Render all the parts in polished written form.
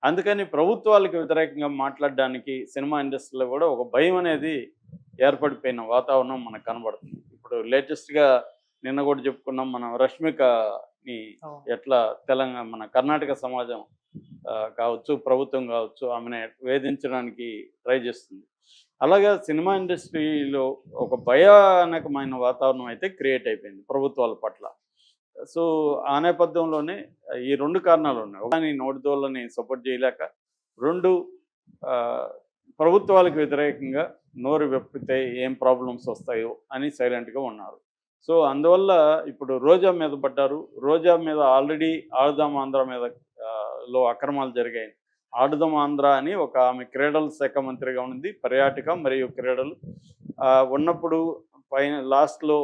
అందుకని ప్రభుత్వాలకు వ్యతిరేకంగా మాట్లాడడానికి సినిమా ఇండస్ట్రీలో కూడా ఒక భయం అనేది ఏర్పడిపోయిన వాతావరణం మనకు కనబడుతుంది. ఇప్పుడు లేటెస్ట్‌గా నిన్న కూడా చెప్పుకున్నాం మనం రష్మికని అవును. ఎట్లా మన కర్ణాటక సమాజం కావచ్చు, ప్రభుత్వం కావచ్చు ఆమెను వేధించడానికి ట్రై చేస్తుంది. అలాగా సినిమా ఇండస్ట్రీలో ఒక భయానకమైన వాతావరణం అయితే క్రియేట్ అయిపోయింది ప్రభుత్వాల పట్ల. సో, ఆ నేపథ్యంలోనే ఈ 2 కారణాలున్నాయి. ఒకటి నోటిదోలని సపోర్ట్ చేయలేక, 2 ఆహ్, ప్రభుత్వాలకు వ్యతిరేకంగా నోరు విప్పితే ఏం ప్రాబ్లమ్స్ వస్తాయో అని సైలెంట్‌గా ఉన్నారు. సో, అందువల్ల ఇప్పుడు రోజా మీద పడ్డారు. రోజా మీద ఆల్రెడీ ఆడుదాం ఆంధ్ర మీద లో అక్రమాలు జరిగాయి. ఆడుదాం ఆంధ్ర అని ఒక ఆమె క్రీడల శాఖ మంత్రిగా ఉంది. పర్యాటక మరియు క్రీడలు. ఉన్నప్పుడు పైన లాస్ట్‌లో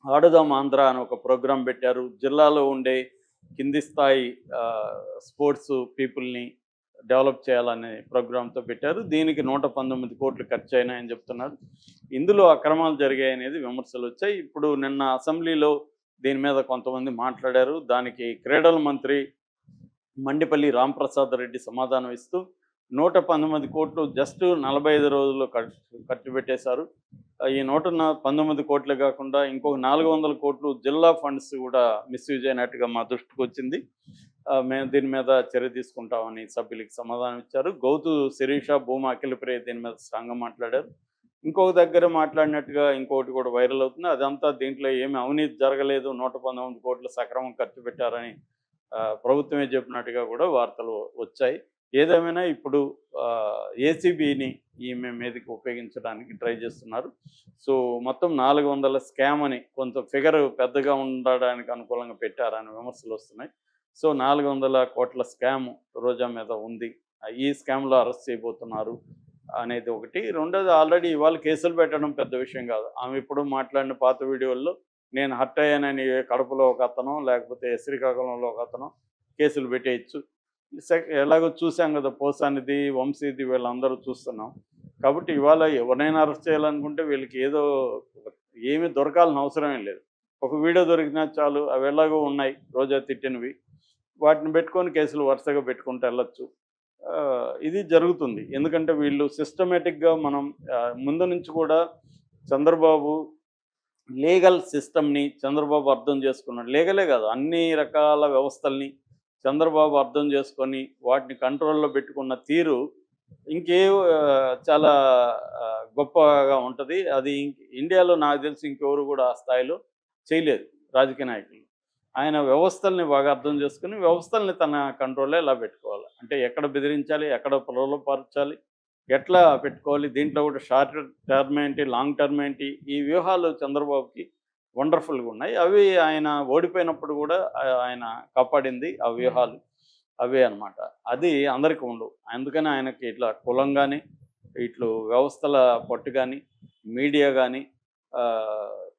ఆడుదాం ఆంధ్ర అని ఒక ప్రోగ్రాం పెట్టారు. జిల్లాలో ఉండే కింది స్థాయి స్పోర్ట్స్ పీపుల్ని డెవలప్ చేయాలనే ప్రోగ్రాంతో పెట్టారు. దీనికి 119 కోట్లు ఖర్చు అయినాయని చెప్తున్నారు. ఇందులో అక్రమాలు జరిగాయనేది విమర్శలు వచ్చాయి. ఇప్పుడు నిన్న అసెంబ్లీలో దీని మీద కొంతమంది మాట్లాడారు. దానికి క్రీడల మంత్రి మండిపల్లి రాంప్రసాద్ రెడ్డి సమాధానం ఇస్తూ 119 కోట్లు జస్ట్ 45 రోజుల్లో ఖర్చు పెట్టేశారు. ఈ 119 కోట్లే కాకుండా ఇంకొక 400 కోట్లు జిల్లా ఫండ్స్ కూడా మిస్యూజ్ అయినట్టుగా మా దృష్టికి వచ్చింది. మేము దీని మీద చర్య తీసుకుంటామని సభ్యులకి సమాధానం ఇచ్చారు. గౌతు శిరీష, భూమా అఖిలప్రియ దీని మీద స్ట్రాంగ్‌గా మాట్లాడారు. ఇంకొక దగ్గర మాట్లాడినట్టుగా ఇంకొకటి కూడా వైరల్ అవుతుంది. అదంతా దీంట్లో ఏమి అవినీతి జరగలేదు. 119 కోట్లు సక్రమం ఖర్చు పెట్టారని ప్రభుత్వమే చెప్పినట్టుగా కూడా వార్తలు వచ్చాయి. ఏదేమైనా ఇప్పుడు ఏసీబీని ఈమె మీదకి ఉపయోగించడానికి ట్రై చేస్తున్నారు. సో, మొత్తం 400 స్కామ్ అని కొంత ఫిగర్ పెద్దగా ఉండడానికి అనుకూలంగా పెట్టారని విమర్శలు వస్తున్నాయి. సో, 400 కోట్ల స్కామ్ రోజా మీద ఉంది. ఈ స్కామ్‌లో అరెస్ట్ చేయబోతున్నారు అనేది ఒకటి. రెండోది ఆల్రెడీ ఇవాళ కేసులు పెట్టడం పెద్ద విషయం కాదు. ఆమె ఎప్పుడూ మాట్లాడిన పాత వీడియోల్లో నేను హర్ట్ అయ్యానని కడపలో ఒక అతనో, లేకపోతే శ్రీకాకుళంలో ఒక అతనో కేసులు పెట్టేయచ్చు. ఎలాగో చూసాం కదా పోసానిది, వంశీది వీళ్ళందరూ చూస్తున్నాం. కాబట్టి ఇవాళ ఎవరినైనా అరెస్ట్ చేయాలనుకుంటే వీళ్ళకి ఏమీ దొరకాల్సిన అవసరమేం లేదు. ఒక వీడియో దొరికినా చాలు. అవి ఎలాగో ఉన్నాయి రోజా తిట్టినవి. వాటిని పెట్టుకొని కేసులు వరుసగా పెట్టుకుంటూ వెళ్ళొచ్చు. ఇది జరుగుతుంది. ఎందుకంటే వీళ్ళు సిస్టమేటిక్‌గా మనం ముందు నుంచి కూడా చంద్రబాబు లీగల్ సిస్టమ్‌ని చంద్రబాబు అర్థం చేసుకున్నాడు. లీగలే కాదు అన్ని రకాల వ్యవస్థల్ని చంద్రబాబు అర్థం చేసుకొని వాటిని కంట్రోల్‌లో పెట్టుకున్న తీరు చాలా గొప్పగా ఉంటది. అది ఇండియాలో నాకు తెలిసి ఇంకెవరు కూడా ఆ స్థాయిలో చేయలేదు రాజకీయ నాయకులు. ఆయన వ్యవస్థల్ని బాగా అర్థం చేసుకొని వ్యవస్థల్ని తన కంట్రోల్‌లో ఎలా పెట్టుకోవాలి. అంటే ఎక్కడ బెదిరించాలి, ఎక్కడ ప్రలోభపరచాలి, ఎట్లా పెట్టుకోవాలి. దీంట్లో కూడా షార్ట్ టర్మ్ ఏంటి, లాంగ్ టర్మ్ ఏంటి, ఈ వ్యూహాలు చంద్రబాబుకి వండర్‌ఫుల్‌గా ఉన్నాయి. అవి ఆయన ఓడిపోయినప్పుడు కూడా ఆయన కాపాడింది ఆ వ్యూహాలు అవే అనమాట. అది అందరికీ ఉండవు. అందుకని ఆయనకి ఇట్లా కులం గాని, ఇట్లు వ్యవస్థల పట్టు గాని, మీడియా గాని,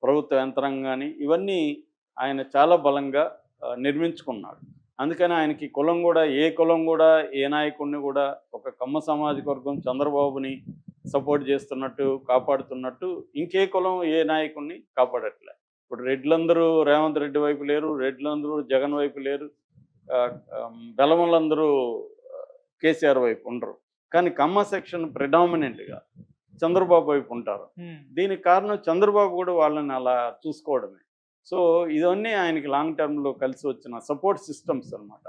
ప్రభుత్వ యంత్రాంగం గాని ఇవన్నీ ఆయన చాలా బలంగా నిర్మించుకున్నాడు. అందుకని ఆయనకి కులం కూడా ఏ కులం కూడా ఏ నాయకుడిని కూడా ఒక కమ్మ సామాజిక వర్గం చంద్రబాబుని సపోర్ట్ చేస్తున్నట్టు, కాపాడుతున్నట్టు ఇంకే కులం ఏ నాయకుడిని కాపాడట్లే. ఇప్పుడు రెడ్లందరూ రేవంత్ రెడ్డి వైపు లేరు, రెడ్లందరూ జగన్ వైపు లేరు, బెలములందరూ కేసీఆర్ వైపు ఉండరు. కానీ కమ్మ సెక్షన్ ప్రిడామినెంట్‌గా చంద్రబాబు వైపు ఉంటారు. దీనికి కారణం చంద్రబాబు కూడా వాళ్ళని అలా చూసుకోవడమే. సో, ఇవన్నీ ఆయనకి లాంగ్ టర్మ్‌లో కలిసి వచ్చిన సపోర్ట్ సిస్టమ్స్ అనమాట.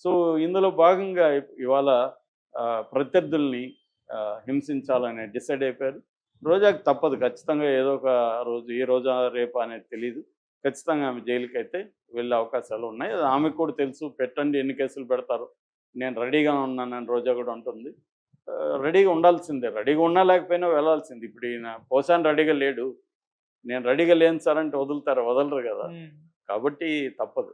సో, ఇందులో భాగంగా ఇవాళ ప్రత్యర్థుల్ని హింసించాలని డిసైడ్ అయిపోయారు. రోజాకి తప్పదు ఖచ్చితంగా ఏదో ఒక రోజు ఈ రోజా రేపా అనేది తెలీదు. ఖచ్చితంగా ఆమె జైలుకైతే వెళ్ళే అవకాశాలు ఉన్నాయి. అది ఆమెకు కూడా తెలుసు. పెట్టండి ఎన్ని కేసులు పెడతారో. నేను రెడీగా ఉన్నానని రోజా కూడా అంటుంది. రెడీగా ఉండాల్సిందే. రెడీగా ఉన్నా లేకపోయినా వెళ్ళాల్సింది. ఇప్పుడు ఈయన పోసాని రెడీగా లేడు. నేను రెడీగా లేను సార్ అంటే వదులుతారా? వదలరు కదా! కాబట్టి తప్పదు.